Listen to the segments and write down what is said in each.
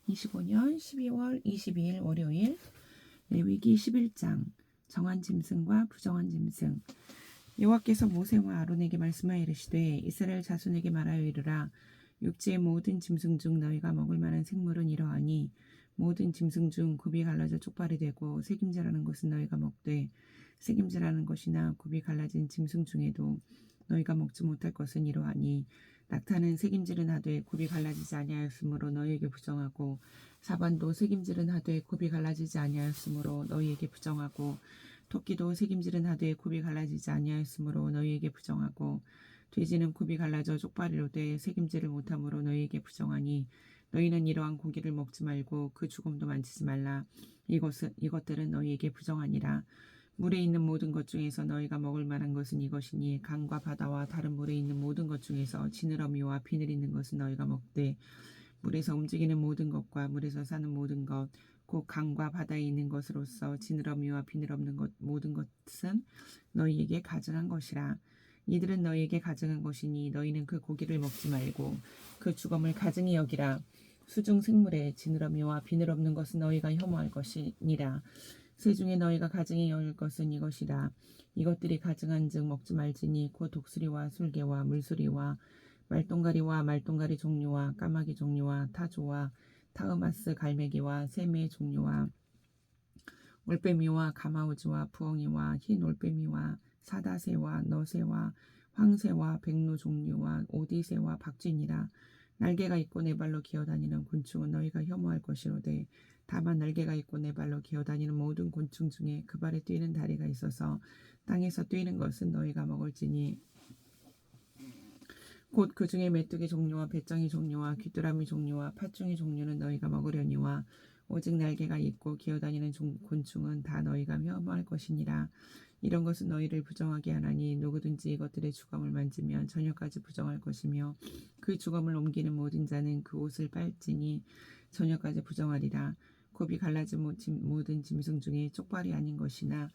2025년 12월 22일 월요일 레위기 11장 정한 짐승과 부정한 짐승. 여호와께서 모세와 아론에게 말씀하여 이르시되 이스라엘 자손에게 말하여 이르라. 육지의 모든 짐승 중 너희가 먹을 만한 생물은 이러하니 모든 짐승 중 굽이 갈라져 쪽발이 되고 새김질하는 것은 너희가 먹되 새김질하는 것이나 굽이 갈라진 짐승 중에도 너희가 먹지 못할 것은 이러하니 낙타는 새김질은 하되 굽이 갈라지지 아니하였으므로 너희에게 부정하고 사반도 새김질은 하되 굽이 갈라지지 아니하였으므로 너희에게 부정하고 토끼도 새김질은 하되 굽이 갈라지지 아니하였으므로 너희에게 부정하고 돼지는 굽이 갈라져 쪽발이로되 새김질을 못함으로 너희에게 부정하니 너희는 이러한 고기를 먹지 말고 그 죽음도 만지지 말라. 이것들은 너희에게 부정하니라. 물에 있는 모든 것 중에서 너희가 먹을 만한 것은 이것이니 강과 바다와 다른 물에 있는 모든 것 중에서 지느러미와 비늘 있는 것은 너희가 먹되 물에서 움직이는 모든 것과 물에서 사는 모든 것 곧 강과 바다에 있는 것으로서 지느러미와 비늘 없는 것 모든 것은 너희에게 가증한 것이라. 이들은 너희에게 가증한 것이니 너희는 그 고기를 먹지 말고 그 죽음을 가증히 여기라. 수중 생물에 지느러미와 비늘 없는 것은 너희가 혐오할 것이니라. 새 중에 너희가 가증히 여길 것은 이것이라. 이것들이 가증한즉 먹지 말지니 곧 독수리와 술개와 물수리와 말똥가리 종류와 까마귀 종류와 타조와 타흐마스 갈매기와 새매 종류와 올빼미와 가마우지와 부엉이와 흰 올빼미와 사다새와 너새와 황새와 백로 종류와 오디새와 박쥐니라. 날개가 있고 네 발로 기어다니는 곤충은 너희가 혐오할 것이로되 다만 날개가 있고 네 발로 기어다니는 모든 곤충 중에 그 발에 뛰는 다리가 있어서 땅에서 뛰는 것은 너희가 먹을지니 곧 그 중에 메뚜기 종류와 배짱이 종류와 귀뚜라미 종류와 팥중이 종류는 너희가 먹으려니와 오직 날개가 있고 기어다니는 곤충은 다 너희가 혐오할 것이니라. 이런 것은 너희를 부정하게 하나니 누구든지 이것들의 주검을 만지면 저녁까지 부정할 것이며 그 주검을 옮기는 모든 자는 그 옷을 빨지니 저녁까지 부정하리라. 굽이 갈라진 모든 짐승 중에 쪽발이 아닌 것이나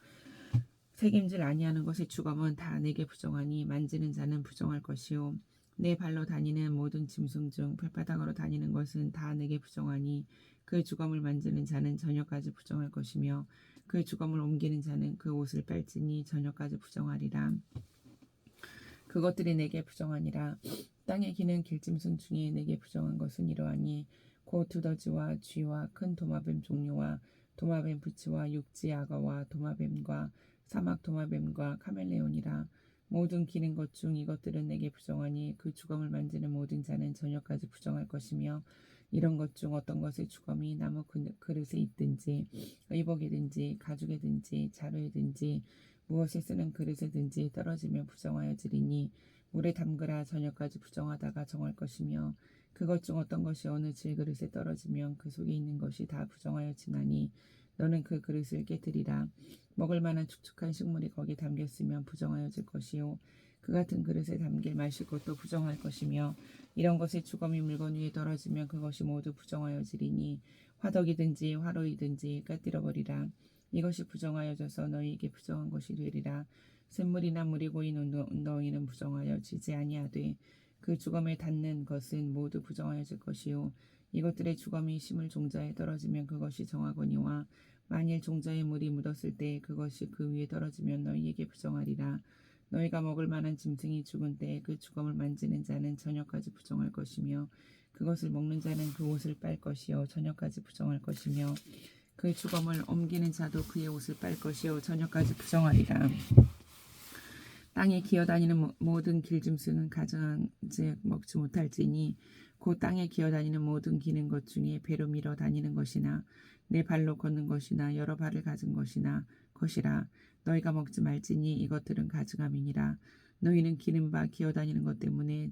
새김질 아니하는 것의 주검은 다 내게 부정하니 만지는 자는 부정할 것이요 내 발로 다니는 모든 짐승 중 발바닥으로 다니는 것은 다 내게 부정하니 그 주검을 만지는 자는 저녁까지 부정할 것이며 그 주검을 옮기는 자는 그 옷을 빨지니 저녁까지 부정하리라. 그것들이 내게 부정하니라. 땅에 기는 길짐승 중에 내게 부정한 것은 이러하니 곧 두더지와 쥐와 큰 도마뱀 종류와 도마뱀 부치와 육지 악어와 도마뱀과 사막 도마뱀과 카멜레온이라. 모든 기는 것 중 이것들은 내게 부정하니 그 주검을 만지는 모든 자는 저녁까지 부정할 것이며 이런 것 중 어떤 것의 주검이 나무 그릇에 있든지 의복이든지 가죽이든지 자루이든지 무엇에 쓰는 그릇에든지 떨어지며 부정하여지리니 물에 담그라. 저녁까지 부정하다가 정할 것이며 그것 중 어떤 것이 어느 질그릇에 떨어지면 그 속에 있는 것이 다 부정하여지나니 너는 그 그릇을 깨뜨리라. 먹을 만한 축축한 식물이 거기 담겼으면 부정하여질 것이요 그 같은 그릇에 담길 마실 것도 부정할 것이며 이런 것의 주검이 물건 위에 떨어지면 그것이 모두 부정하여지리니 화덕이든지 화로이든지 깨뜨려버리라. 이것이 부정하여져서 너희에게 부정한 것이 되리라. 샘물이나 물이 고인 너희는 부정하여지지 아니하되 그 주검에 닿는 것은 모두 부정하여질 것이요 이것들의 주검이 심을 종자에 떨어지면 그것이 정하거니와 만일 종자에 물이 묻었을 때 그것이 그 위에 떨어지면 너희에게 부정하리라. 너희가 먹을 만한 짐승이 죽은 때에 그 주검을 만지는 자는 저녁까지 부정할 것이며 그것을 먹는 자는 그 옷을 빨 것이요 저녁까지 부정할 것이며 그 주검을 옮기는 자도 그의 옷을 빨 것이요 저녁까지 부정하리라. 땅에 기어다니는 모든 길짐승은 가증한즉 먹지 못할지니 곧 땅에 기어다니는 모든 기는 것 중에 배로 밀어 다니는 것이나 내 발로 걷는 것이나 여러 발을 가진 것이라. 너희가 먹지 말지니 이것들은 가증함이니라. 너희는 기는 바 기어다니는 것 때문에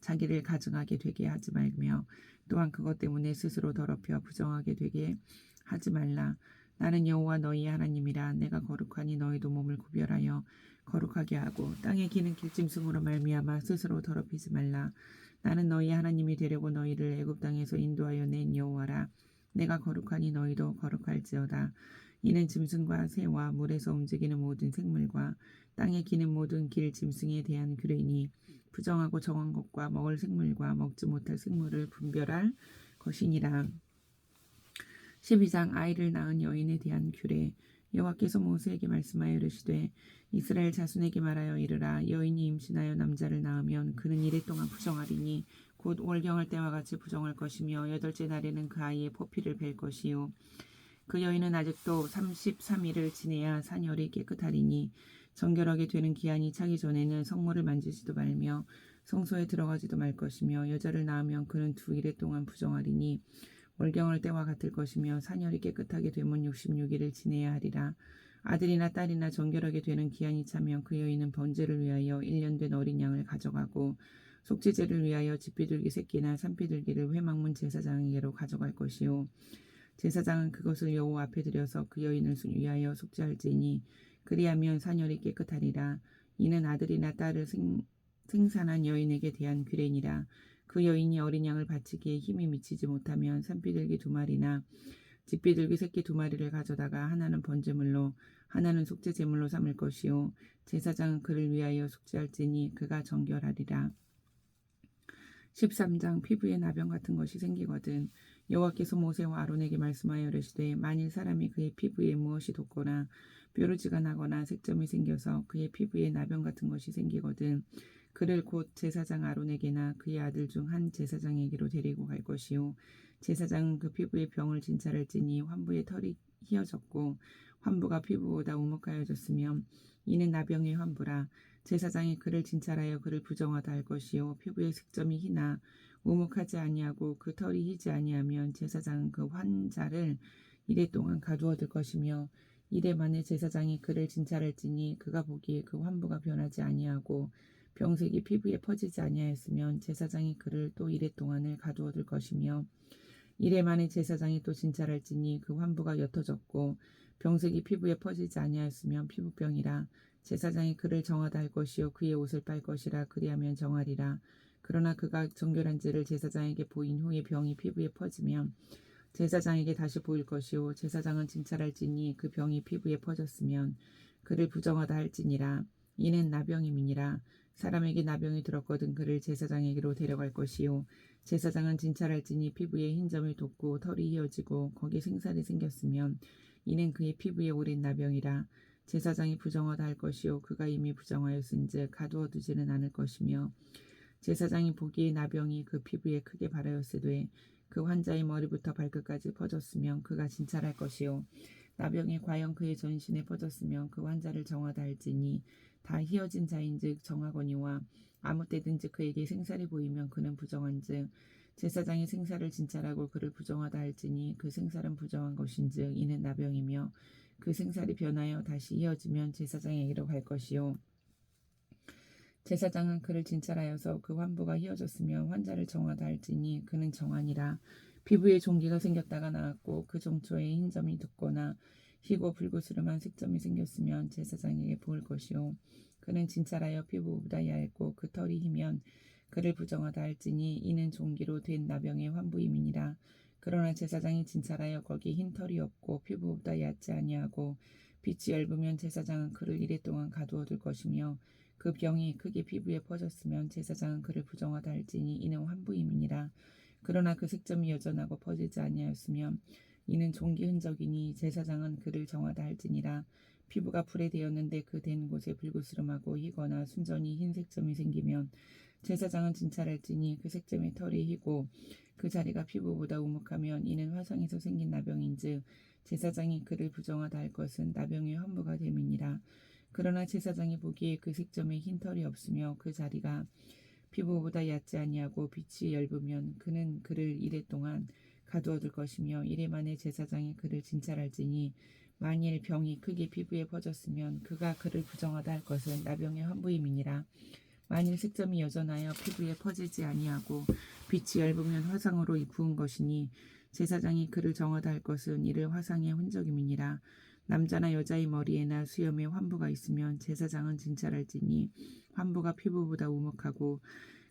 자기를 가증하게 되게 하지 말며 또한 그것 때문에 스스로 더럽혀 부정하게 되게 하지 말라. 나는 여호와 너희의 하나님이라. 내가 거룩하니 너희도 몸을 구별하여 거룩하게 하고 땅에 기는 길짐승으로 말미암아 스스로 더럽히지 말라. 나는 너희의 하나님이 되려고 너희를 애굽 땅에서 인도하여 낸 여호와라. 내가 거룩하니 너희도 거룩할지어다. 이는 짐승과 새와 물에서 움직이는 모든 생물과 땅에 기는 모든 길 짐승에 대한 규례니 부정하고 정한 것과 먹을 생물과 먹지 못할 생물을 분별할 것이니라. 12장 아이를 낳은 여인에 대한 규례. 여호와께서 모세에게 말씀하여 이르시되 이스라엘 자손에게 말하여 이르라. 여인이 임신하여 남자를 낳으면 그는 이래 동안 부정하리니 곧 월경할 때와 같이 부정할 것이며 여덟째 날에는 그 아이의 포피를 벨 것이요 그 여인은 아직도 33일을 지내야 산열이 깨끗하리니 정결하게 되는 기한이 차기 전에는 성물을 만지지도 말며 성소에 들어가지도 말 것이며 여자를 낳으면 그는 2일 동안 부정하리니 월경할 때와 같을 것이며 산열이 깨끗하게 되면 66일을 지내야 하리라. 아들이나 딸이나 정결하게 되는 기한이 차면 그 여인은 번제를 위하여 1년 된 어린 양을 가져가고 속죄제를 위하여 집비둘기 새끼나 산비둘기를 회막문 제사장에게로 가져갈 것이요 제사장은 그것을 여호와 앞에 들여서 그 여인을 위하여 속죄할지니 그리하면 산열이 깨끗하리라. 이는 아들이나 딸을 생산한 여인에게 대한 규례니라. 그 여인이 어린 양을 바치기에 힘이 미치지 못하면 산비둘기 2마리나 집비둘기 새끼 2마리를 가져다가 하나는 번제물로 하나는 속죄제물로 삼을 것이요 제사장은 그를 위하여 속죄할지니 그가 정결하리라. 13장 피부에 나병 같은 것이 생기거든 여호와께서 모세와 아론에게 말씀하여 이르시되 만일 사람이 그의 피부에 무엇이 돋거나 뾰루지가 나거나 색점이 생겨서 그의 피부에 나병 같은 것이 생기거든 그를 곧 제사장 아론에게나 그의 아들 중 한 제사장에게로 데리고 갈 것이요 제사장은 그 피부의 병을 진찰할지니 환부의 털이 휘어졌고 환부가 피부보다 우묵하여졌으면 이는 나병의 환부라. 제사장이 그를 진찰하여 그를 부정하다 할 것이요 피부의 색점이 희나 우묵하지 아니하고 그 털이 희지 아니하면 제사장은 그 환자를 이래 동안 가두어둘 것이며 이래 만에 제사장이 그를 진찰할지니 그가 보기에 그 환부가 변하지 아니하고 병색이 피부에 퍼지지 아니하였으면 제사장이 그를 또 이래 동안을 가두어둘 것이며 이래 만에 제사장이 또 진찰할지니 그 환부가 옅어졌고 병색이 피부에 퍼지지 아니하였으면 피부병이라. 제사장이 그를 정하다 할 것이요 그의 옷을 빨 것이라. 그리하면 정하리라. 그러나 그가 정결한지를 제사장에게 보인 후에 병이 피부에 퍼지면 제사장에게 다시 보일 것이요 제사장은 진찰할지니 그 병이 피부에 퍼졌으면 그를 부정하다 할지니라. 이는 나병임이니라. 사람에게 나병이 들었거든 그를 제사장에게로 데려갈 것이요 제사장은 진찰할지니 피부에 흰 점이 돋고 털이 휘어지고 거기에 생살이 생겼으면 이는 그의 피부에 오랜 나병이라. 제사장이 부정하다 할 것이요 그가 이미 부정하였은즉 가두어 두지는 않을 것이며 제사장이 보기에 나병이 그 피부에 크게 발하였으되 그 환자의 머리부터 발끝까지 퍼졌으면 그가 진찰할 것이요 나병이 과연 그의 전신에 퍼졌으면 그 환자를 정하다 할지니 다 휘어진 자인즉 정하거니와 아무 때든지 그에게 생살이 보이면 그는 부정한즉 제사장이 생살을 진찰하고 그를 부정하다 할지니 그 생살은 부정한 것인즉 이는 나병이며 그 생살이 변하여 다시 휘어지면 제사장에게로 갈 것이요 제사장은 그를 진찰하여서 그 환부가 휘어졌으며 환자를 정하다 할지니 그는 정하니라. 피부에 종기가 생겼다가 나았고 그 종초에 흰 점이 돋거나 희고 불구스름한 색점이 생겼으면 제사장에게 보일 것이요 그는 진찰하여 피부보다 얇고 그 털이 희면 그를 부정하다 할지니 이는 종기로 된 나병의 환부임이니라. 그러나 제사장이 진찰하여 거기 흰 털이 없고 피부보다 얕지 아니하고 빛이 엷으면 제사장은 그를 이래 동안 가두어둘 것이며 그 병이 크게 피부에 퍼졌으면 제사장은 그를 부정하다 할지니 이는 환부임이니라. 그러나 그 색점이 여전하고 퍼지지 아니하였으면 이는 종기 흔적이니 제사장은 그를 정하다 할지니라. 피부가 불에 되었는데 그 된 곳에 불구스름하고 희거나 순전히 흰 색점이 생기면 제사장은 진찰할지니 그 색점의 털이 희고 그 자리가 피부보다 우묵하면 이는 화상에서 생긴 나병인즉 제사장이 그를 부정하다 할 것은 나병의 환부가 됨이니라. 그러나 제사장이 보기에 그 색점에 흰 털이 없으며 그 자리가 피부보다 얕지 아니하고 빛이 엷으면 그는 그를 이래 동안 가두어둘 것이며 이래 만에 제사장이 그를 진찰할지니 만일 병이 크게 피부에 퍼졌으면 그가 그를 부정하다 할 것은 나병의 환부임이니라. 만일 색점이 여전하여 피부에 퍼지지 아니하고 빛이 엷으면 화상으로 부은 것이니 제사장이 그를 정하다 할 것은 이를 화상의 흔적임이니라. 남자나 여자의 머리에나 수염에 환부가 있으면 제사장은 진찰할지니 환부가 피부보다 우묵하고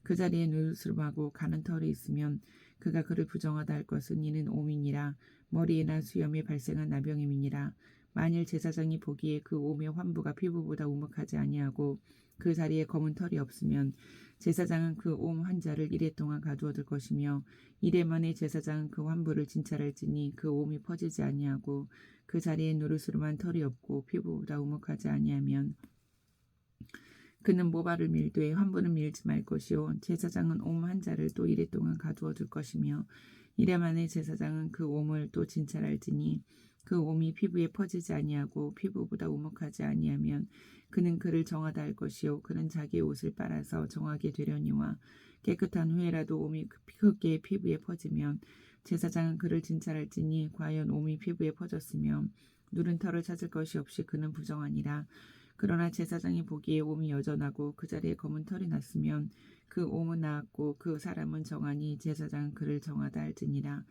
그 자리에 누르스름하고 가는 털이 있으면 그가 그를 부정하다 할 것은 이는 오민이라. 머리에나 수염에 발생한 나병임이니라. 만일 제사장이 보기에 그 옴의 환부가 피부보다 우묵하지 아니하고 그 자리에 검은 털이 없으면 제사장은 그 옴 환자를 이레 동안 가두어둘 것이며 이레 만에 제사장은 그 환부를 진찰할지니 그 옴이 퍼지지 아니하고 그 자리에 노릇으로만 털이 없고 피부보다 우묵하지 아니하면 그는 모발을 밀되 환부는 밀지 말 것이요 제사장은 옴 환자를 또 이레 동안 가두어둘 것이며 이레 만에 제사장은 그 옴을 또 진찰할지니 그 옴이 피부에 퍼지지 아니하고 피부보다 우묵하지 아니하면 그는 그를 정하다 할 것이요 그는 자기의 옷을 빨아서 정하게 되려니와 깨끗한 후에라도 옴이 크게 피부에 퍼지면 제사장은 그를 진찰할지니 과연 옴이 피부에 퍼졌으며 누른 털을 찾을 것이 없이 그는 부정하니라. 그러나 제사장이 보기에 옴이 여전하고 그 자리에 검은 털이 났으면 그 옴은 나았고 그 사람은 정하니 제사장은 그를 정하다 할지니라.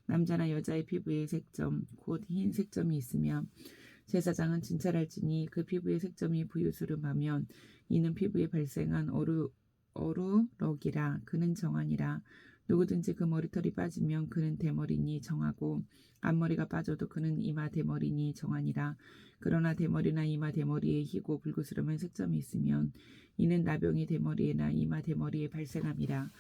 남자나 여자의 피부에 색점 곧 흰 색점이 있으며 제사장은 진찰할지니 그 피부의 색점이 부유스름하면 이는 피부에 발생한 어루럭이라 그는 정하니라. 누구든지 그 머리털이 빠지면 그는 대머리니 정하고 앞머리가 빠져도 그는 이마 대머리니 정하니라. 그러나 대머리나 이마 대머리에 희고 붉으스름한 색점이 있으면 이는 나병이 대머리에나 이마 대머리에 발생함이라.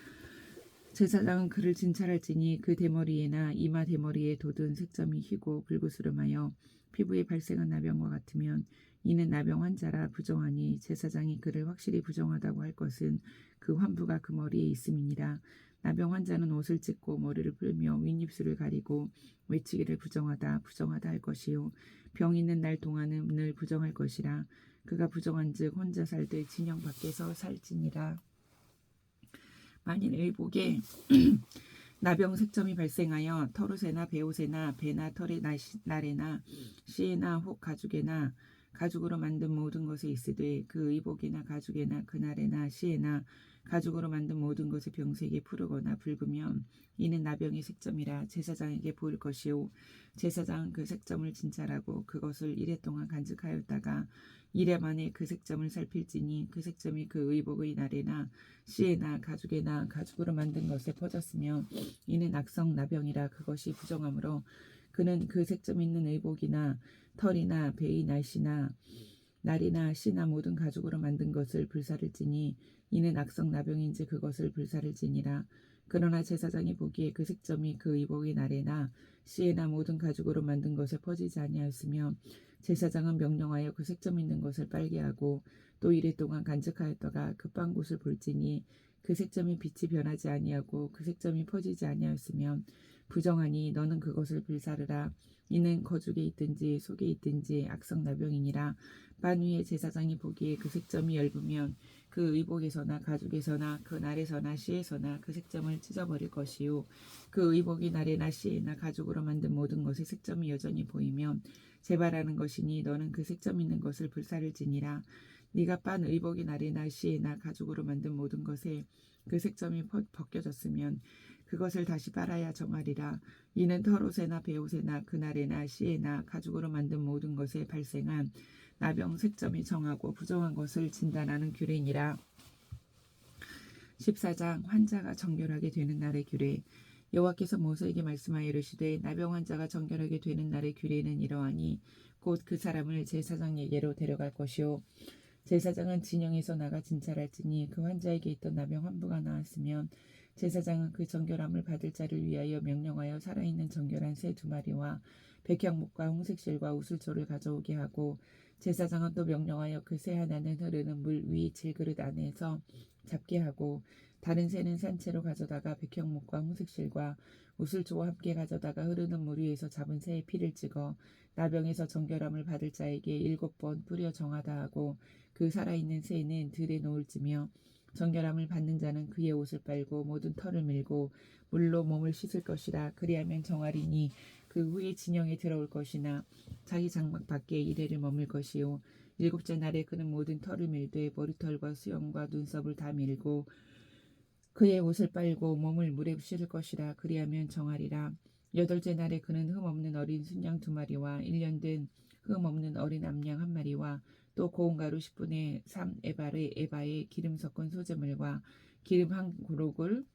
제사장은 그를 진찰할지니 그 대머리에나 이마 대머리에 돋은 색점이 희고 붉으스름하여 피부에 발생한 나병과 같으면 이는 나병 환자라 부정하니 제사장이 그를 확실히 부정하다고 할 것은 그 환부가 그 머리에 있음이니라. 나병 환자는 옷을 찢고 머리를 풀며 윗입술을 가리고 외치기를 부정하다 부정하다 할 것이요 병 있는 날 동안은 늘 부정할 것이라. 그가 부정한즉 혼자 살되 진영 밖에서 살지니라. 만일 의복에 나병 색점이 발생하여 털옷에나 베옷에나 배나 털의 날에나 씨에나 혹 가죽에나 가죽으로 만든 모든 것에 있으되 그 의복이나 가죽에나 그날에나 씨에나 가죽으로 만든 모든 것의 병색이 푸르거나 붉으면 이는 나병의 색점이라 제사장에게 보일 것이요 제사장은 그 색점을 진찰하고 그것을 이레 동안 간직하였다가 이레 만에 그 색점을 살필지니 그 색점이 그 의복의 날에나 씨에나 가죽에나 가죽으로 만든 것에 퍼졌으며 이는 악성 나병이라 그것이 부정하므로 그는 그 색점 있는 의복이나 털이나 배의 날씨나 날이나 씨나 모든 가죽으로 만든 것을 불사를지니 이는 악성 나병인지 그것을 불사를지니라. 그러나 제사장이 보기에 그 색점이 그 의복의 날에나 씨에나 모든 가죽으로 만든 것에 퍼지지 아니하였으며 제사장은 명령하여 그 색점 있는 것을 빨게 하고 또 이레 동안 간직하였다가 급한 곳을 볼지니 그 색점이 빛이 변하지 아니하고 그 색점이 퍼지지 아니하였으면 부정하니 너는 그것을 불사르라. 이는 거죽에 있든지 속에 있든지 악성 나병이니라. 만위에 제사장이 보기에 그 색점이 엷으면 그 의복에서나 가죽에서나 그 날에서나 씨에서나 그 색점을 찢어버릴 것이요 그 의복이 날에나 씨에나 가죽으로 만든 모든 것의 색점이 여전히 보이면 재발하는 것이니 너는 그 색점 있는 것을 불사를지니라. 네가 빤 의복이 날에나 씨에나 가죽으로 만든 모든 것에 그 색점이 벗겨졌으면 그것을 다시 빨아야 정하리라. 이는 털옷에나 베옷에나 그날에나 씨에나 가죽으로 만든 모든 것에 발생한 나병 색점이 정하고 부정한 것을 진단하는 규례니라. 14장 환자가 정결하게 되는 날의 규례. 여호와께서 모세에게 말씀하여 이르시되 나병 환자가 정결하게 되는 날의 규례는 이러하니 곧 그 사람을 제사장에게로 데려갈 것이요 제사장은 진영에서 나가 진찰할지니 그 환자에게 있던 나병 환부가 나았으면 제사장은 그 정결함을 받을 자를 위하여 명령하여 살아있는 정결한 새 2마리와 백향목과 홍색실과 우슬초를 가져오게 하고 제사장은 또 명령하여 그 새 하나는 흐르는 물 위 질그릇 안에서 잡게 하고 다른 새는 산채로 가져다가 백향목과 홍색실과 우슬초와 함께 가져다가 흐르는 물 위에서 잡은 새의 피를 찍어 나병에서 정결함을 받을 자에게 7번 뿌려 정하다 하고 그 살아있는 새는 들에 놓을지며 정결함을 받는 자는 그의 옷을 빨고 모든 털을 밀고 물로 몸을 씻을 것이라. 그리하면 정하리니 그 후에 진영에 들어올 것이나 자기 장막 밖에 이래를 머물 것이요 7째 날에 그는 모든 털을 밀되 머리털과 수염과 눈썹을 다 밀고 그의 옷을 빨고 몸을 물에 씻을 것이라. 그리하면 정하리라. 8째 날에 그는 흠없는 어린 순양 2마리와 1년 된 흠없는 어린 암양 1마리와 또 고운 가루 10분의 3 에바에 기름 섞은 소재물과 기름 한 고록을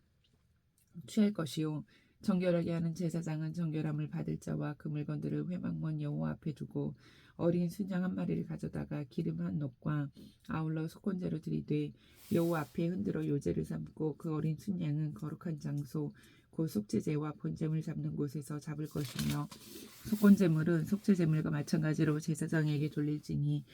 취할 것이요 정결하게 하는 제사장은 정결함을 받을 자와 그 물건들을 회막문 여호와 앞에 두고 어린 순양 한 마리를 가져다가 기름 한 놋과 아울러 속건제로 드리되 여호와 앞에 흔들어 요제를 삼고 그 어린 순양은 거룩한 장소 곧 속죄제와 번제물 잡는 곳에서 잡을 것이며 속건제물은 속죄제물과 마찬가지로 제사장에게 돌릴지니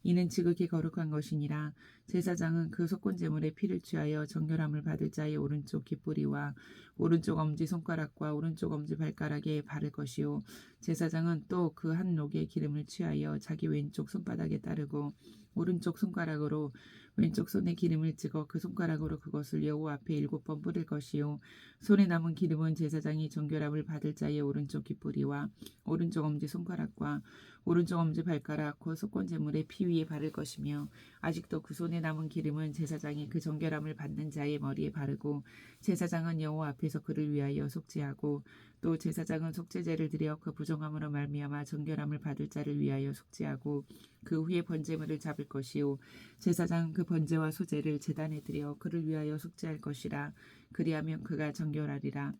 이는 지극히 거룩한 것이니라. 제사장은 그 속건제물의 피를 취하여 정결함을 받을 자의 오른쪽 깃뿌리와 오른쪽 엄지 손가락과 오른쪽 엄지 발가락에 바를 것이요 제사장은 또 그 한 녹의 기름을 취하여 자기 왼쪽 손바닥에 따르고 오른쪽 손가락으로 왼쪽 손에 기름을 찍어 그 손가락으로 그것을 여호와 앞에 7번 뿌릴 것이요 손에 남은 기름은 제사장이 정결함을 받을 자의 오른쪽 깃뿌리와 오른쪽 엄지 손가락과 오른쪽 엄지 발가락 곧 속건제물의 피 위에 바를 것이며 아직도 그 손에 남은 기름은 제사장이 그 정결함을 받는 자의 머리에 바르고 제사장은 여호와 앞에서 그를 위하여 속죄하고 또 제사장은 속죄제를 드려 그 부정함으로 말미암아 정결함을 받을 자를 위하여 속죄하고 그 후에 번제물을 잡을 것이요 제사장은 그 번제와 소제를 제단에 드려 그를 위하여 속죄할 것이라 그리하면 그가 정결하리라.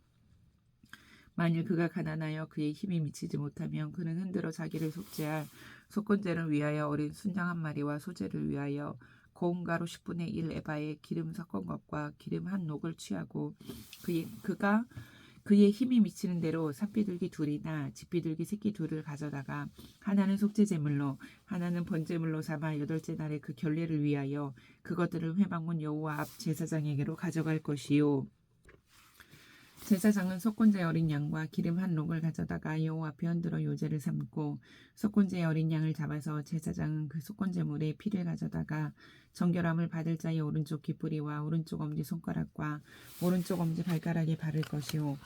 만일 그가 가난하여 그의 힘이 미치지 못하면 그는 흔들어 자기를 속죄할 속건제를 위하여 어린 순양 한 마리와 소제를 위하여 고운 가루 10분의 1 에바에 기름 섞은 것과 기름 한 녹을 취하고 그가 그의 힘이 미치는 대로 산비둘기 둘이나 집비둘기 새끼 둘을 가져다가 하나는 속죄제물로 하나는 번제물로 삼아 8째 날에 그 결례를 위하여 그것들을 회막문 여호와 앞 제사장에게로 가져갈 것이요 제사장은 속건제 어린 양과 기름 한 록을 가져다가 여호와 앞에 흔들어 요제를 삼고 속건제 어린 양을 잡아서 제사장은 그 속건제물의 피를 가져다가 정결함을 받을 자의 오른쪽 깃뿌리와 오른쪽 엄지 손가락과 오른쪽 엄지 발가락에 바를 것이요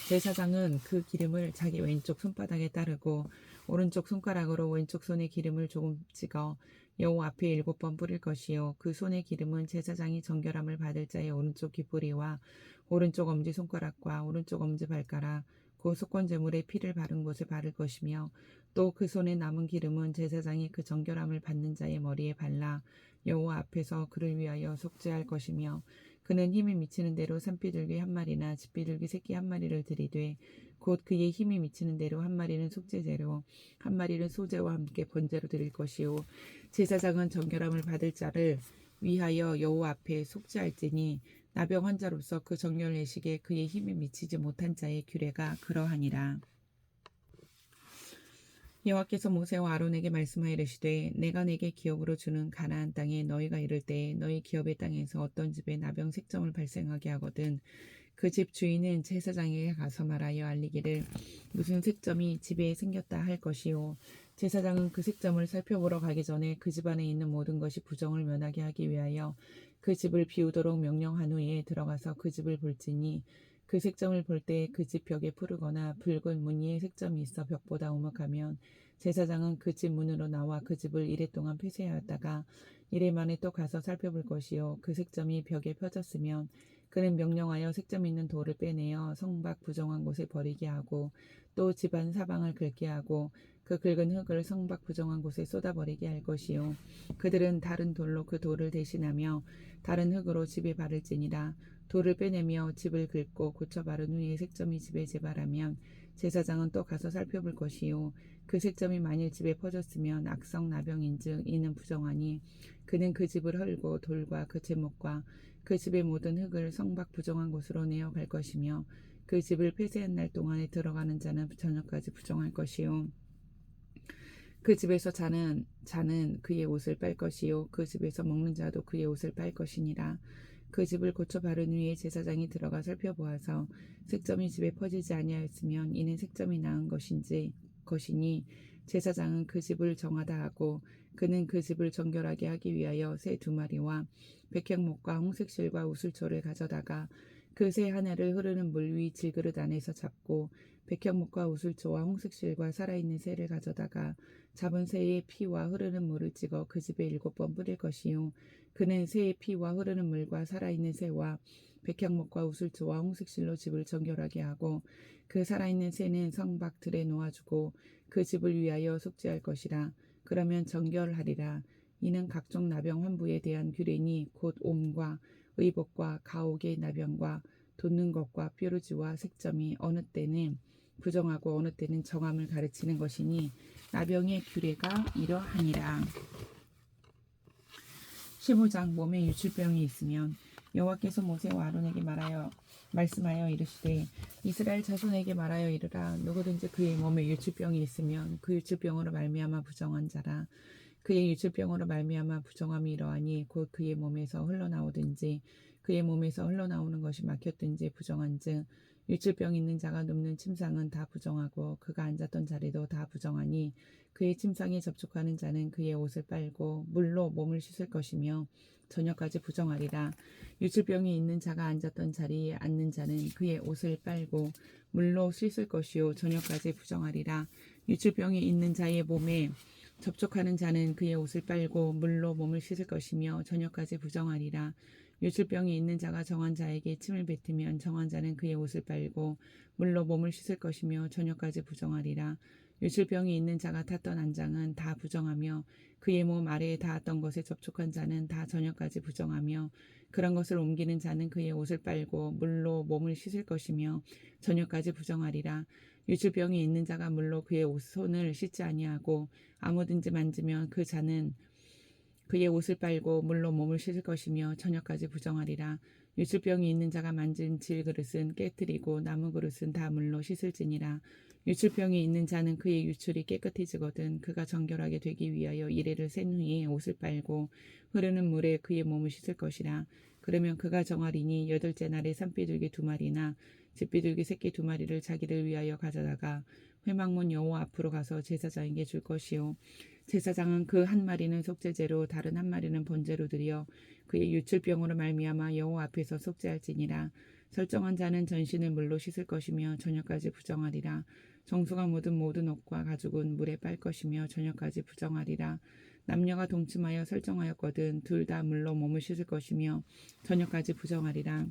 제사장은 그 기름을 자기 왼쪽 손바닥에 따르고 오른쪽 손가락으로 왼쪽 손에 기름을 조금 찍어 여호와 앞에 7번 뿌릴 것이요 그 손의 기름은 제사장이 정결함을 받을 자의 오른쪽 깃뿌리와 오른쪽 엄지 손가락과 오른쪽 엄지 발가락 그 속건제물의 피를 바른 곳에 바를 것이며 또 그 손에 남은 기름은 제사장이 그 정결함을 받는 자의 머리에 발라 여호와 앞에서 그를 위하여 속죄할 것이며 그는 힘이 미치는 대로 산비둘기 한 마리나 집비둘기 새끼 한 마리를 드리되 곧 그의 힘이 미치는 대로 한 마리는 속죄제로 한 마리는 소제와 함께 번제로 드릴 것이요 제사장은 정결함을 받을 자를 위하여 여호와 앞에 속죄할지니 나병 환자로서 그 정결 예식에 그의 힘이 미치지 못한 자의 규례가 그러하니라. 여호와께서 모세와 아론에게 말씀하여 이르시되 내가 내게 기업으로 주는 가나안 땅에 너희가 이를 때에 너희 기업의 땅에서 어떤 집에 나병 색점을 발생하게 하거든 그 집 주인은 제사장에게 가서 말하여 알리기를 무슨 색점이 집에 생겼다 할 것이요 제사장은 그 색점을 살펴보러 가기 전에 그 집 안에 있는 모든 것이 부정을 면하게 하기 위하여 그 집을 비우도록 명령한 후에 들어가서 그 집을 볼지니 그 색점을 볼 때 그 집 벽에 푸르거나 붉은 무늬의 색점이 있어 벽보다 오목하면 제사장은 그 집 문으로 나와 그 집을 이래 동안 폐쇄하였다가 이래 만에 또 가서 살펴볼 것이요 그 색점이 벽에 펴졌으면 그는 명령하여 색점 있는 돌을 빼내어 성 밖 부정한 곳에 버리게 하고 또 집안 사방을 긁게 하고 그 긁은 흙을 성 밖 부정한 곳에 쏟아버리게 할 것이요 그들은 다른 돌로 그 돌을 대신하며 다른 흙으로 집에 바를지니라 돌을 빼내며 집을 긁고 고쳐 바른 후에 색점이 집에 재발하면 제사장은 또 가서 살펴볼 것이요 그 색점이 만일 집에 퍼졌으면 악성 나병인즉 이는 부정하니 그는 그 집을 헐고 돌과 그 제목과 그 집의 모든 흙을 성 밖 부정한 곳으로 내어갈 것이며 그 집을 폐쇄한 날 동안에 들어가는 자는 저녁까지 부정할 것이요 그 집에서 자는 그의 옷을 빨 것이요 그 집에서 먹는 자도 그의 옷을 빨 것이니라 그 집을 고쳐 바른 후에 제사장이 들어가 살펴보아서 색점이 집에 퍼지지 아니하였으면 이는 색점이 나은 것이니 제사장은 그 집을 정하다 하고 그는 그 집을 정결하게 하기 위하여 새 2마리와 백향목과 홍색실과 우슬초를 가져다가 그 새 하나를 흐르는 물 위 질그릇 안에서 잡고 백향목과 우슬초와 홍색실과 살아있는 새를 가져다가 잡은 새의 피와 흐르는 물을 찍어 그 집에 7번 뿌릴 것이요 그는 새의 피와 흐르는 물과 살아있는 새와 백향목과 우슬초와 홍색실로 집을 정결하게 하고 그 살아있는 새는 성 밖 들에 놓아주고 그 집을 위하여 속죄할 것이라 그러면 정결하리라 이는 각종 나병 환부에 대한 규례니 곧 옴과 의복과 가옥의 나병과 돋는 것과 뾰루지와 색점이 어느 때는 부정하고 어느 때는 정함을 가르치는 것이니 나병의 규례가 이러하니라. 15장 몸에 유출병이 있으면 여호와께서 모세와 아론에게 말씀하여 이르시되 이스라엘 자손에게 말하여 이르라. 누구든지 그의 몸에 유출병이 있으면 그 유출병으로 말미암아 부정한 자라. 그의 유출병으로 말미암아 부정함이 이러하니 곧 그의 몸에서 흘러나오든지 그의 몸에서 흘러나오는 것이 막혔든지 부정한즉 유출병 있는 자가 눕는 침상은 다 부정하고 그가 앉았던 자리도 다 부정하니 그의 침상에 접촉하는 자는 그의 옷을 빨고 물로 몸을 씻을 것이며 저녁까지 부정하리라. 유출병이 있는 자가 앉았던 자리에 앉는 자는 그의 옷을 빨고 물로 씻을 것이요 저녁까지 부정하리라. 유출병이 있는 자의 몸에 접촉하는 자는 그의 옷을 빨고 물로 몸을 씻을 것이며 저녁까지 부정하리라. 유출병이 있는 자가 정한 자에게 침을 뱉으면 정한 자는 그의 옷을 빨고 물로 몸을 씻을 것이며 저녁까지 부정하리라. 유출병이 있는 자가 탔던 안장은 다 부정하며 그의 몸 아래에 닿았던 것에 접촉한 자는 다 저녁까지 부정하며 그런 것을 옮기는 자는 그의 옷을 빨고 물로 몸을 씻을 것이며 저녁까지 부정하리라. 유출병이 있는 자가 물로 그의 손을 씻지 아니하고 아무든지 만지면 그 자는 그의 옷을 빨고 물로 몸을 씻을 것이며 저녁까지 부정하리라. 유출병이 있는 자가 만진 질그릇은 깨뜨리고 나무 그릇은 다 물로 씻을지니라. 유출병이 있는 자는 그의 유출이 깨끗해지거든 그가 정결하게 되기 위하여 이레를 센 후에 옷을 빨고 흐르는 물에 그의 몸을 씻을 것이라. 그러면 그가 정하리니 여덟째 날에 산비둘기 2마리나 집비둘기 새끼 2마리를 자기를 위하여 가져다가 회막문 여호와 앞으로 가서 제사장에게 줄 것이요 제사장은 그 한 마리는 속죄제로 다른 한 마리는 번제로 드려 그의 유출병으로 말미암아 여호와 앞에서 속죄할지니라. 설정한 자는 전신을 물로 씻을 것이며 저녁까지 부정하리라. 정수가 묻은 모든 옷과 가죽은 물에 빨 것이며 저녁까지 부정하리라. 남녀가 동침하여 설정하였거든 둘 다 물로 몸을 씻을 것이며 저녁까지 부정하리라.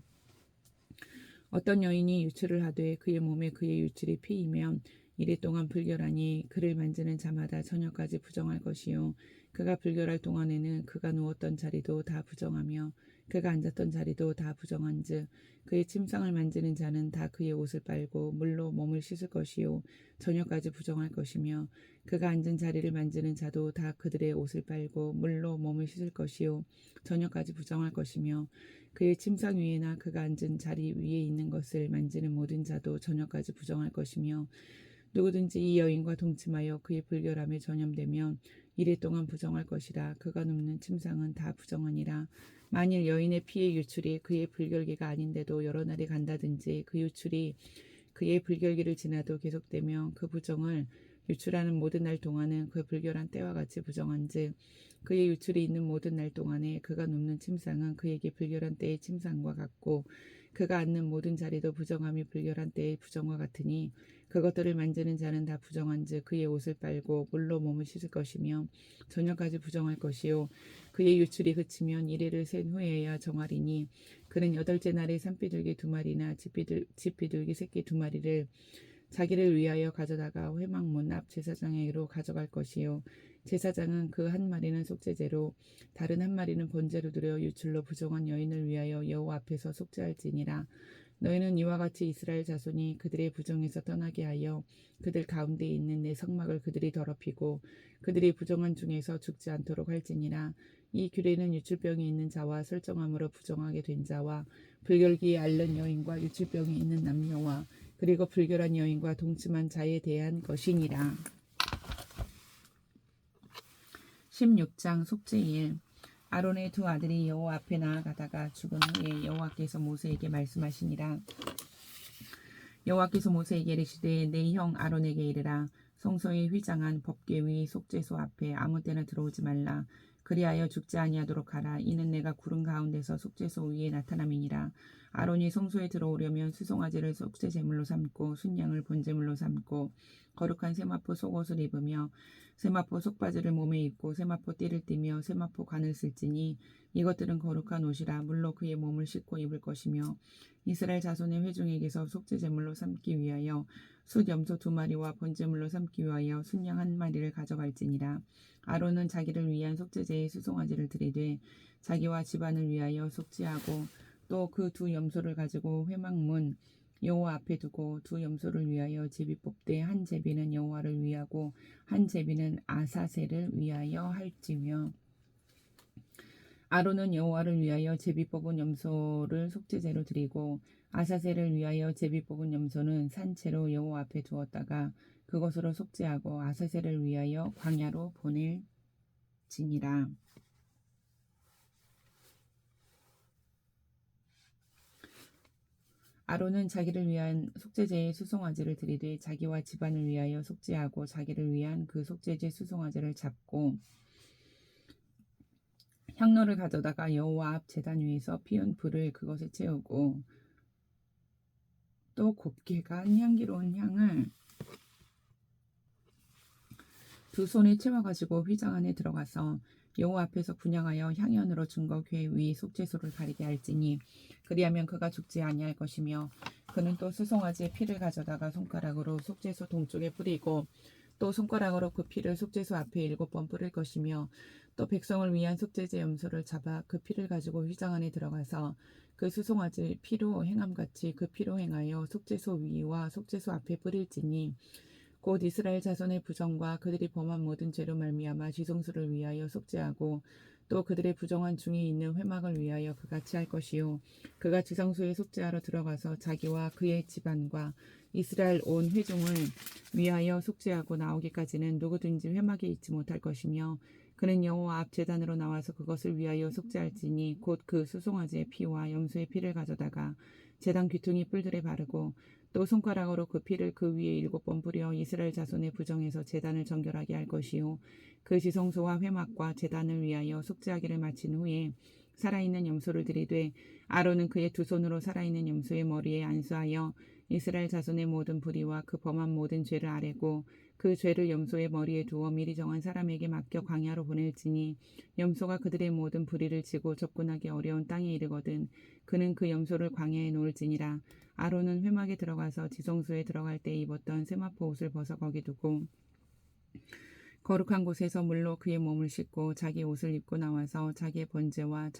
어떤 여인이 유출을 하되 그의 몸에 그의 유출이 피이면 이래 동안 불결하니 그를 만지는 자마다 저녁까지 부정할 것이요 그가 불결할 동안에는 그가 누웠던 자리도 다 부정하며 그가 앉았던 자리도 다 부정한즉 그의 침상을 만지는 자는 다 그의 옷을 빨고 물로 몸을 씻을 것이요 저녁까지 부정할 것이며 그가 앉은 자리를 만지는 자도 다 그들의 옷을 빨고 물로 몸을 씻을 것이요 저녁까지 부정할 것이며 그의 침상 위에나 그가 앉은 자리 위에 있는 것을 만지는 모든 자도 저녁까지 부정할 것이며 누구든지 이 여인과 동침하여 그의 불결함에 전염되면 이래 동안 부정할 것이라. 그가 눕는 침상은 다 부정하니라. 만일 여인의 피의 유출이 그의 불결기가 아닌데도 여러 날이 간다든지 그 유출이 그의 불결기를 지나도 계속되며 그 부정을 유출하는 모든 날 동안은 그 불결한 때와 같이 부정한즉 그의 유출이 있는 모든 날 동안에 그가 눕는 침상은 그에게 불결한 때의 침상과 같고 그가 앉는 모든 자리도 부정함이 불결한 때의 부정과 같으니 그것들을 만지는 자는 다 부정한즉 그의 옷을 빨고 물로 몸을 씻을 것이며 저녁까지 부정할 것이요 그의 유출이 그치면 이레를 센 후에야 정하리니 그는 여덟째 날에 산비둘기 2마리나 집비둘기 새끼 2마리를 자기를 위하여 가져다가 회막문 앞 제사장에게로 가져갈 것이요 제사장은 그 한 마리는 속죄제로 다른 한 마리는 번제로 드려 유출로 부정한 여인을 위하여 여호와 앞에서 속죄할지니라. 너희는 이와 같이 이스라엘 자손이 그들의 부정에서 떠나게 하여 그들 가운데 있는 내 성막을 그들이 더럽히고 그들이 부정한 중에서 죽지 않도록 할지니라. 이 규례는 유출병이 있는 자와 설정함으로 부정하게 된 자와 불결기에 앓는 여인과 유출병이 있는 남녀와 그리고 불결한 여인과 동침한 자에 대한 것이니라. 16장 속죄일. 아론의 2 아들이 여호와 앞에 나아가다가 죽은 후에 여호와께서 모세에게 말씀하시니라. 여호와께서 모세에게 이르시되 내 형 아론에게 이르라. 성소의 휘장한 법궤 위 속죄소 앞에 아무 때나 들어오지 말라. 그리하여 죽지 아니하도록 하라. 이는 내가 구름 가운데서 속죄소 위에 나타남이니라. 아론이 성소에 들어오려면 수송아지를 속죄 제물로 삼고 순양을 번제물로 삼고 거룩한 세마포 속옷을 입으며 세마포 속바지를 몸에 입고 세마포 띠를 띠며 세마포 관을 쓸지니 이것들은 거룩한 옷이라. 물로 그의 몸을 씻고 입을 것이며 이스라엘 자손의 회중에게서 속죄 제물로 삼기 위하여 숫 염소 2마리와 번제물로 삼기 위하여 순양 1마리를 가져갈지니라. 아론은 자기를 위한 속죄제의 수송아지를 드리되 자기와 집안을 위하여 속죄하고 또 그 두 염소를 가지고 회막문 여호와 앞에 두고 두 염소를 위하여 제비 뽑되 한 제비는 여호와를 위하고 한 제비는 아사셀을 위하여 할지며 아론은 여호와를 위하여 제비 뽑은 염소를 속죄제로 드리고 아사셀을 위하여 제비 뽑은 염소는 산채로 여호와 앞에 두었다가 그것으로 속죄하고 아사셀을 위하여 광야로 보낼지니라. 아론은 자기를 위한 속죄제의 수송아지를 드리되 자기와 집안을 위하여 속죄하고 자기를 위한 그 속죄제 수송아지를 잡고 향로를 가져다가 여호와 앞 제단 위에서 피운 불을 그것에 채우고 또 곱게 간 향기로운 향을 두 손에 채워가지고 휘장 안에 들어가서 여호와 앞에서 분향하여 향연으로 증거궤 위 속죄소를 가리게 할지니 그리하면 그가 죽지 아니할 것이며 그는 또 수송아지의 피를 가져다가 손가락으로 속죄소 동쪽에 뿌리고 또 손가락으로 그 피를 속죄소 앞에 7번 뿌릴 것이며 또 백성을 위한 속죄제 염소를 잡아 그 피를 가지고 휘장 안에 들어가서 그 수송아지 피로 행함같이 그 피로 행하여 속죄소 위와 속죄소 앞에 뿌릴지니 곧 이스라엘 자손의 부정과 그들이 범한 모든 죄로 말미암아 지성소를 위하여 속죄하고 또 그들의 부정한 중에 있는 회막을 위하여 그같이 할 것이요 그가 지성소에 속죄하러 들어가서 자기와 그의 집안과 이스라엘 온 회중을 위하여 속죄하고 나오기까지는 누구든지 회막에 있지 못할 것이며 그는 여호와 앞 제단으로 나와서 그것을 위하여 속죄할지니 곧 그 수송아지의 피와 염소의 피를 가져다가 제단 귀퉁이 뿔들에 바르고 또 손가락으로 그 피를 그 위에 7번 뿌려 이스라엘 자손의 부정에서 제단을 정결하게 할 것이요 그 지성소와 회막과 제단을 위하여 속죄하기를 마친 후에 살아있는 염소를 들이되 아론은 그의 두 손으로 살아있는 염소의 머리에 안수하여 이스라엘 자손의 모든 불의와 그 범한 모든 죄를 아뢰고 그 죄를 염소의 머리에 두어 미리 정한 사람에게 맡겨 광야로 보낼지니 염소가 그들의 모든 불의를 지고 접근하기 어려운 땅에 이르거든 그는 그 염소를 광야에 놓을지니라. 아론은 회막에 들어가서 지성소에 들어갈 때 입었던 세마포 옷을 벗어 거기 두고 거룩한 곳에서 물로 그의 몸을 씻고 자기 옷을 입고 나와서 자기의 번제와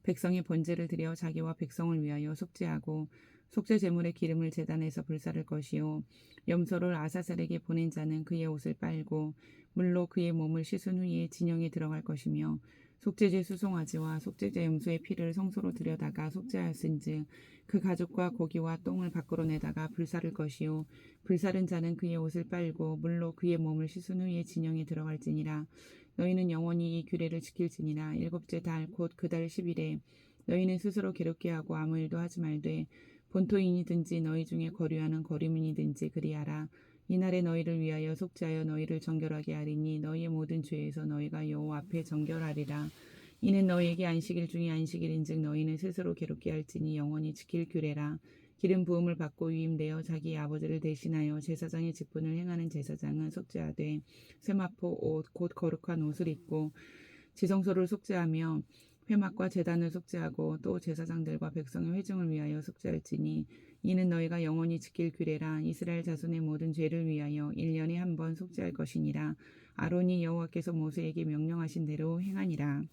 백성의 번제를 드려 자기와 백성을 위하여 속죄하고 속죄 제물의 기름을 제단에서 불사를 것이요 염소를 아사셀에게 보낸 자는 그의 옷을 빨고 물로 그의 몸을 씻은 후에 진영에 들어갈 것이며 속죄제 수송아지와 속죄제 염소의 피를 성소로 들여다가 속죄하였은즉 그 가죽과 고기와 똥을 밖으로 내다가 불사를 것이요 불사른 자는 그의 옷을 빨고 물로 그의 몸을 씻은 후에 진영에 들어갈지니라. 너희는 영원히 이 규례를 지킬지니라. 7째 달 곧 그 달 10일에 너희는 스스로 괴롭게 하고 아무 일도 하지 말되 본토인이든지 너희 중에 거류하는 거류민이든지 그리하라. 이날에 너희를 위하여 속죄하여 너희를 정결하게 하리니 너희의 모든 죄에서 너희가 여호와 앞에 정결하리라. 이는 너희에게 안식일 중에 안식일인즉 너희는 스스로 괴롭게 할지니 영원히 지킬 규례라. 기름 부음을 받고 위임되어 자기 아버지를 대신하여 제사장의 직분을 행하는 제사장은 속죄하되 세마포 옷 곧 거룩한 옷을 입고 지성소를 속죄하며 회막과 제단을 속죄하고 또 제사장들과 백성의 회중을 위하여 속죄할지니 이는 너희가 영원히 지킬 규례라. 이스라엘 자손의 모든 죄를 위하여 1년에 한 번 속죄할 것이니라. 아론이 여호와께서 모세에게 명령하신 대로 행하니라.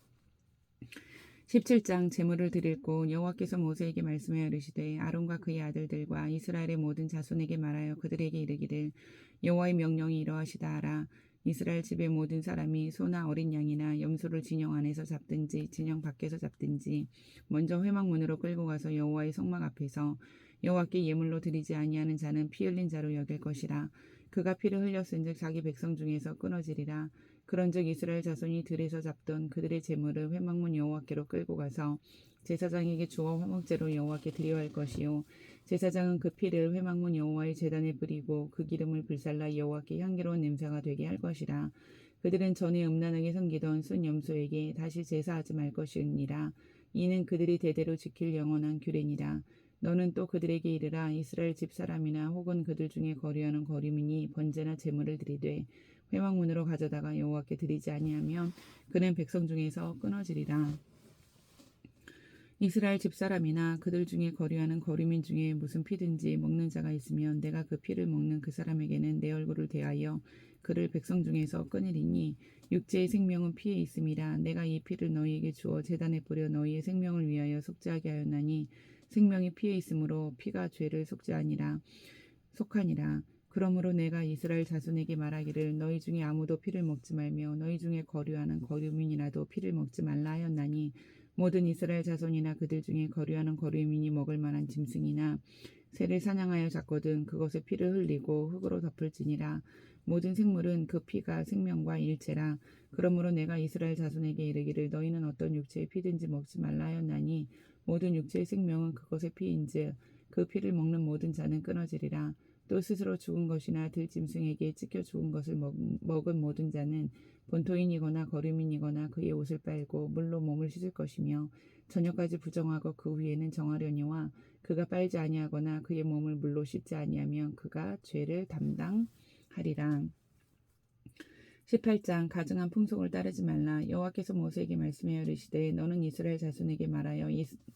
17장 제물을 드릴 곳. 여호와께서 모세에게 말씀하여 이르시되 아론과 그의 아들들과 이스라엘의 모든 자손에게 말하여 그들에게 이르기를 여호와의 명령이 이러하시다 하라. 이스라엘 집의 모든 사람이 소나 어린 양이나 염소를 진영 안에서 잡든지 진영 밖에서 잡든지 먼저 회막문으로 끌고 가서 여호와의 성막 앞에서 여호와께 예물로 드리지 아니하는 자는 피 흘린 자로 여길 것이라. 그가 피를 흘렸은즉 자기 백성 중에서 끊어지리라. 그런즉 이스라엘 자손이 들에서 잡던 그들의 제물을 회막문 여호와께로 끌고 가서 제사장에게 주어 화목제로 여호와께 드려야 할 것이요 제사장은 그 피를 회막문 여호와의 제단에 뿌리고 그 기름을 불살라 여호와께 향기로운 냄새가 되게 할 것이라. 그들은 전에 음란하게 섬기던 순 염소에게 다시 제사하지 말 것이니라. 이는 그들이 대대로 지킬 영원한 규례니라. 너는 또 그들에게 이르라. 이스라엘 집 사람이나 혹은 그들 중에 거류하는 거류민이 번제나 제물을 드리되 회막문으로 가져다가 여호와께 드리지 아니하면 그는 백성 중에서 끊어지리라. 이스라엘 집사람이나 그들 중에 거류하는 거류민 중에 무슨 피든지 먹는 자가 있으면 내가 그 피를 먹는 그 사람에게는 내 얼굴을 대하여 그를 백성 중에서 끊으리니 육체의 생명은 피에 있음이라. 내가 이 피를 너희에게 주어 제단에 뿌려 너희의 생명을 위하여 속죄하게 하였나니 생명이 피에 있으므로 피가 죄를 속하니라. 그러므로 내가 이스라엘 자손에게 말하기를 너희 중에 아무도 피를 먹지 말며 너희 중에 거류하는 거류민이라도 피를 먹지 말라 하였나니 모든 이스라엘 자손이나 그들 중에 거류하는 거류민이 먹을 만한 짐승이나 새를 사냥하여 잡거든 그것의 피를 흘리고 흙으로 덮을지니라. 모든 생물은 그 피가 생명과 일체라. 그러므로 내가 이스라엘 자손에게 이르기를 너희는 어떤 육체의 피든지 먹지 말라 하였나니 모든 육체의 생명은 그것의 피인즉 그 피를 먹는 모든 자는 끊어지리라. 또 스스로 죽은 것이나 들짐승에게 찢겨 죽은 것을 먹은 모든 자는 본토인이거나 거류민이거나 그의 옷을 빨고 물로 몸을 씻을 것이며 저녁까지 부정하고 그 후에는 정하려니와 그가 빨지 아니하거나 그의 몸을 물로 씻지 아니하면 그가 죄를 담당하리라. 18장 가증한 풍속을 따르지 말라. 여호와께서 모세에게 말씀하여 이르시되 너는 이스라엘 자손에게 말하여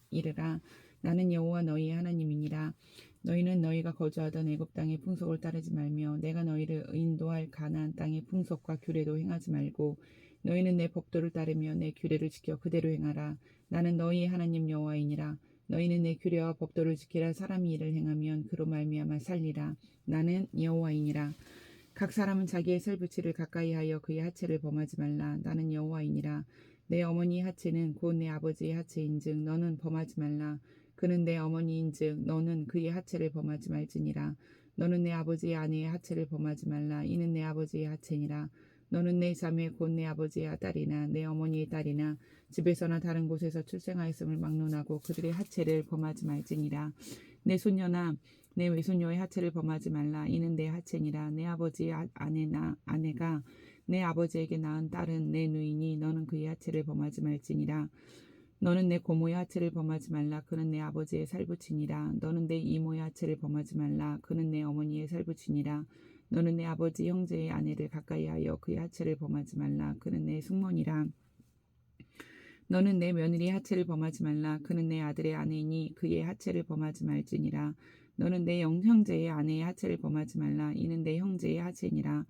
이르라. 나는 여호와 너희의 하나님이니라. 너희는 너희가 거주하던 애굽 땅의 풍속을 따르지 말며 내가 너희를 인도할 가나안 땅의 풍속과 규례도 행하지 말고 너희는 내 법도를 따르며 내 규례를 지켜 그대로 행하라. 나는 너희의 하나님 여호와이니라. 너희는 내 규례와 법도를 지키라. 사람이 이를 행하면 그로 말미암아 살리라. 나는 여호와이니라. 각 사람은 자기의 살부치를 가까이하여 그의 하체를 범하지 말라. 나는 여호와이니라. 내 어머니의 하체는 곧 내 아버지의 하체인즉 너는 범하지 말라. 그는 내 어머니인즉 너는 그의 하체를 범하지 말지니라. 너는 내 아버지의 아내의 하체를 범하지 말라. 이는 내 아버지의 하체니라. 너는 내 자매 곧 내 아버지의 딸이나 내 어머니의 딸이나 집에서나 다른 곳에서 출생하였음을 막론하고 그들의 하체를 범하지 말지니라. 내 손녀나 내 외손녀의 하체를 범하지 말라. 이는 내 하체니라. 내 아버지의 아내가 내 아버지에게 낳은 딸은 내 누이니 너는 그의 하체를 범하지 말지니라. 너는 내 고모의 하체를 범하지 말라. 그는 내 아버지의 살부치니라. 너는 내 이모의 하체를 범하지 말라. 그는 내 어머니의 살부치니라. 너는 내 아버지 형제의 아내를 가까이하여 그의 하체를 범하지 말라. 그는 내 숙모니라. 너는 내 며느리의 하체를 범하지 말라. 그는 내 아들의 아내이니 그의 하체를 범하지 말지니라. 너는 내 형제의 아내의 하체를 범하지 말라. 이는 내 형제의 하체니라.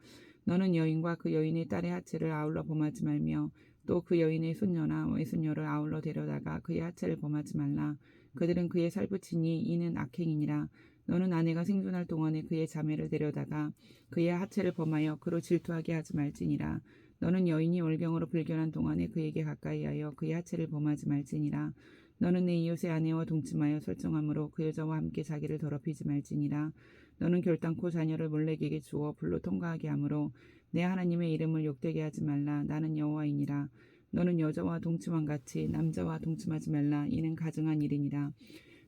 너는 여인과 그 여인의 딸의 하체를 아울러 범하지 말며 또 그 여인의 손녀나 외손녀를 아울러 데려다가 그의 하체를 범하지 말라. 그들은 그의 살부치니 이는 악행이니라. 너는 아내가 생존할 동안에 그의 자매를 데려다가 그의 하체를 범하여 그로 질투하게 하지 말지니라. 너는 여인이 월경으로 불견한 동안에 그에게 가까이하여 그의 하체를 범하지 말지니라. 너는 내 이웃의 아내와 동침하여 설정함으로 그 여자와 함께 자기를 더럽히지 말지니라. 너는 결단코 자녀를 몰렉에게 주어 불로 통과하게 하므로 내 하나님의 이름을 욕되게 하지 말라. 나는 여호와이니라. 너는 여자와 동침한 같이 남자와 동침하지 말라. 이는 가증한 일이니라.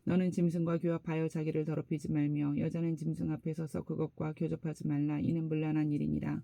너는 짐승과 교합하여 자기를 더럽히지 말며 여자는 짐승 앞에 서서 그것과 교접하지 말라. 이는 문란한 일이니라.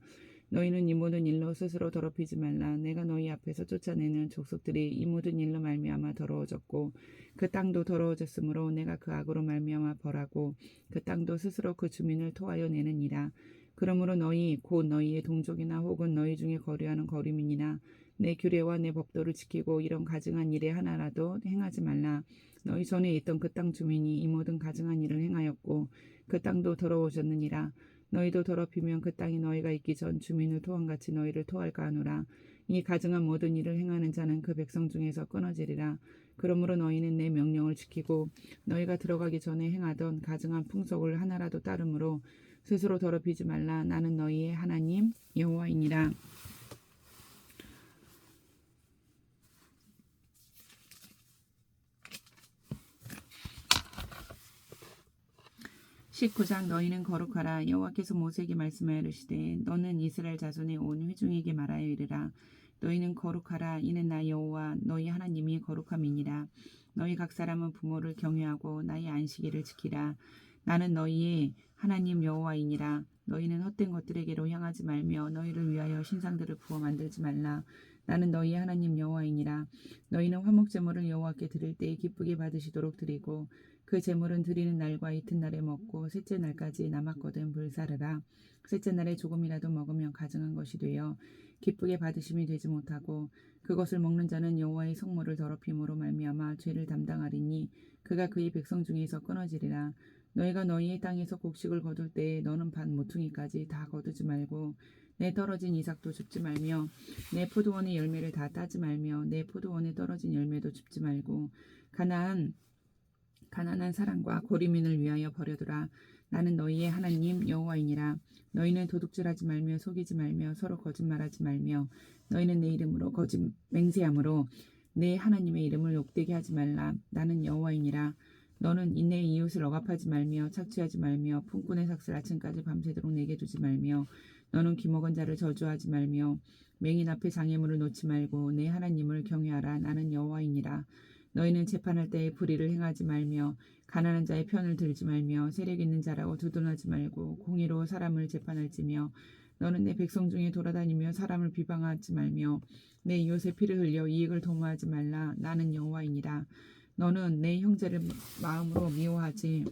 너희는 이 모든 일로 스스로 더럽히지 말라. 내가 너희 앞에서 쫓아내는 족속들이 이 모든 일로 말미암아 더러워졌고 그 땅도 더러워졌으므로 내가 그 악으로 말미암아 벌하고 그 땅도 스스로 그 주민을 토하여 내느니라. 그러므로 너희 곧 너희의 동족이나 혹은 너희 중에 거류하는 거류민이나 내 규례와 내 법도를 지키고 이런 가증한 일에 하나라도 행하지 말라. 너희 전에 있던 그 땅 주민이 이 모든 가증한 일을 행하였고 그 땅도 더러워졌느니라. 너희도 더럽히면 그 땅이 너희가 있기 전 주민을 토함같이 너희를 토할까 하노라. 이 가증한 모든 일을 행하는 자는 그 백성 중에서 끊어지리라. 그러므로 너희는 내 명령을 지키고 너희가 들어가기 전에 행하던 가증한 풍속을 하나라도 따르므로 스스로 더럽히지 말라. 나는 너희의 하나님 여호와이니라. 19장 너희는 거룩하라. 여호와께서 모세에게 말씀하여 이르시되 너는 이스라엘 자손의 온 회중에게 말하여 이르라. 너희는 거룩하라. 이는 나 여호와 너희 하나님이 거룩함이니라. 너희 각 사람은 부모를 경외하고 나의 안식일을 지키라. 나는 너희의 하나님 여호와이니라. 너희는 헛된 것들에게로 향하지 말며 너희를 위하여 신상들을 부어 만들지 말라. 나는 너희의 하나님 여호와이니라. 너희는 화목 제물을 여호와께 드릴 때 기쁘게 받으시도록 드리고 그 제물은 드리는 날과 이튿날에 먹고 셋째 날까지 남았거든 불사르라. 셋째 날에 조금이라도 먹으면 가증한 것이 되어 기쁘게 받으심이 되지 못하고 그것을 먹는 자는 여호와의 성물을 더럽힘으로 말미암아 죄를 담당하리니 그가 그의 백성 중에서 끊어지리라. 너희가 너희의 땅에서 곡식을 거둘 때에 너는 반 모퉁이까지 다 거두지 말고 내 떨어진 이삭도 줍지 말며 내 포도원의 열매를 다 따지 말며 내 포도원에 떨어진 열매도 줍지 말고 가난한 사람과 고리민을 위하여 버려두라. 나는 너희의 하나님 여호와이니라. 너희는 도둑질하지 말며 속이지 말며 서로 거짓말하지 말며 너희는 내 이름으로 거짓 맹세함으로 내 하나님의 이름을 욕되게 하지 말라. 나는 여호와이니라. 너는 내 이웃을 억압하지 말며 착취하지 말며 품꾼의 삭슬 아침까지 밤새도록 내게 두지 말며 너는 귀먹은 자를 저주하지 말며 맹인 앞에 장애물을 놓지 말고 내 하나님을 경외하라. 나는 여호와이니라. 너희는 재판할 때에 불의를 행하지 말며 가난한 자의 편을 들지 말며 세력 있는 자라고 두둔하지 말고 공의로 사람을 재판할지며 너는 내 백성 중에 돌아다니며 사람을 비방하지 말며 내 이웃의 피를 흘려 이익을 도모하지 말라. 나는 여호와이니라. 너는 내 형제를 마음으로 미워하지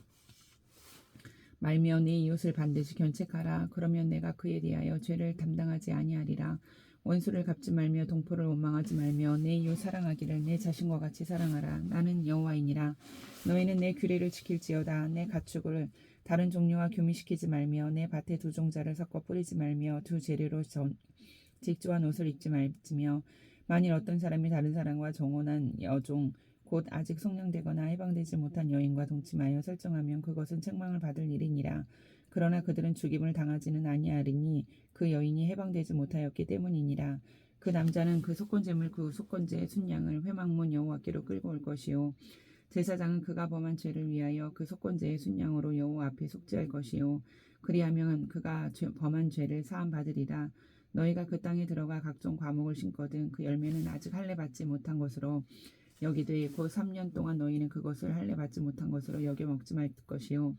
말며 내 이웃을 반드시 견책하라. 그러면 내가 그에 대하여 죄를 담당하지 아니하리라. 원수를 갚지 말며 동포를 원망하지 말며 내 이웃 사랑하기를 내 자신과 같이 사랑하라. 나는 여호와이니라. 너희는 내 규례를 지킬지어다. 내 가축을 다른 종류와 교미시키지 말며 내 밭에 두 종자를 섞어 뿌리지 말며 두 재료로 직조한 옷을 입지 말지며 만일 어떤 사람이 다른 사람과 정혼한 여종 곧 아직 성령되거나 해방되지 못한 여인과 동침하여 설정하면 그것은 책망을 받을 일이니라. 그러나 그들은 죽임을 당하지는 아니하리니 그 여인이 해방되지 못하였기 때문이니라. 그 남자는 그 속건제물 그 속건제의 순양을 회막문 여호와께로 끌고 올 것이요 제사장은 그가 범한 죄를 위하여 그 속건제의 순양으로 여호와 앞에 속죄할 것이요 그리하면 그가 범한 죄를 사함 받으리라. 너희가 그 땅에 들어가 각종 과목을 심거든 그 열매는 아직 할례 받지 못한 것으로 여기되 곧 3년 동안 너희는 그것을 할례 받지 못한 것으로 여겨 먹지 말 것이요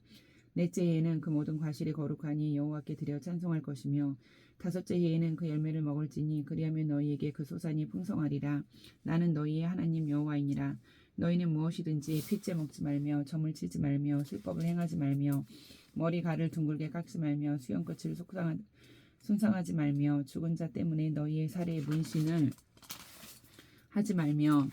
넷째 해에는 그 모든 과실이 거룩하니 여호와께 드려 찬송할 것이며 다섯째 해에는 그 열매를 먹을지니 그리하면 너희에게 그 소산이 풍성하리라. 나는 너희의 하나님 여호와이니라. 너희는 무엇이든지 핏째 먹지 말며 점을 치지 말며 술법을 행하지 말며 머리가를 둥글게 깎지 말며 수염끝을 손상하지 말며 죽은 자 때문에 너희의 살에 문신을 하지 말며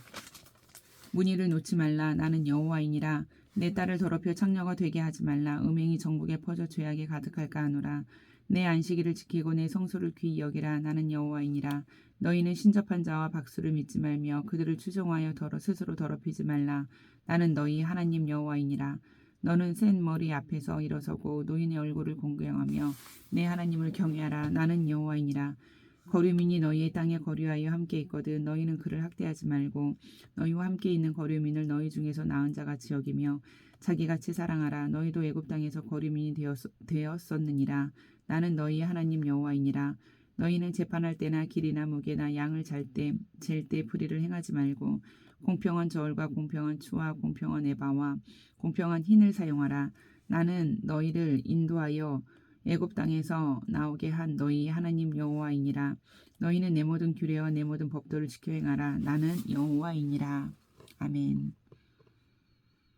문의를 놓지 말라. 나는 여호와이니라. 내 딸을 더럽혀 창녀가 되게 하지 말라. 음행이 전국에 퍼져 죄악에 가득할까 하노라. 내 안식일을 지키고 내 성소를 귀히 여기라. 나는 여호와이니라. 너희는 신접한 자와 박수를 믿지 말며 그들을 추종하여 스스로 더럽히지 말라. 나는 너희 하나님 여호와이니라. 너는 센 머리 앞에서 일어서고 노인의 얼굴을 공경하며 내 하나님을 경외하라. 나는 여호와이니라. 거류민이 너희의 땅에 거류하여 함께 있거든 너희는 그를 학대하지 말고 너희와 함께 있는 거류민을 너희 중에서 나은 자같이 여기며 자기같이 사랑하라. 너희도 애굽 땅에서 거류민이 되었었느니라. 나는 너희의 하나님 여호와이니라. 너희는 재판할 때나 길이나 무게나 양을 잴 때 불의를 행하지 말고 공평한 저울과 공평한 추와 공평한 에바와 공평한 흰을 사용하라. 나는 너희를 인도하여 애굽 땅에서 나오게 한 너희 하나님 여호와이니라. 너희는 내 모든 규례와 내 모든 법도를 지켜 행하라. 나는 여호와이니라. 아멘.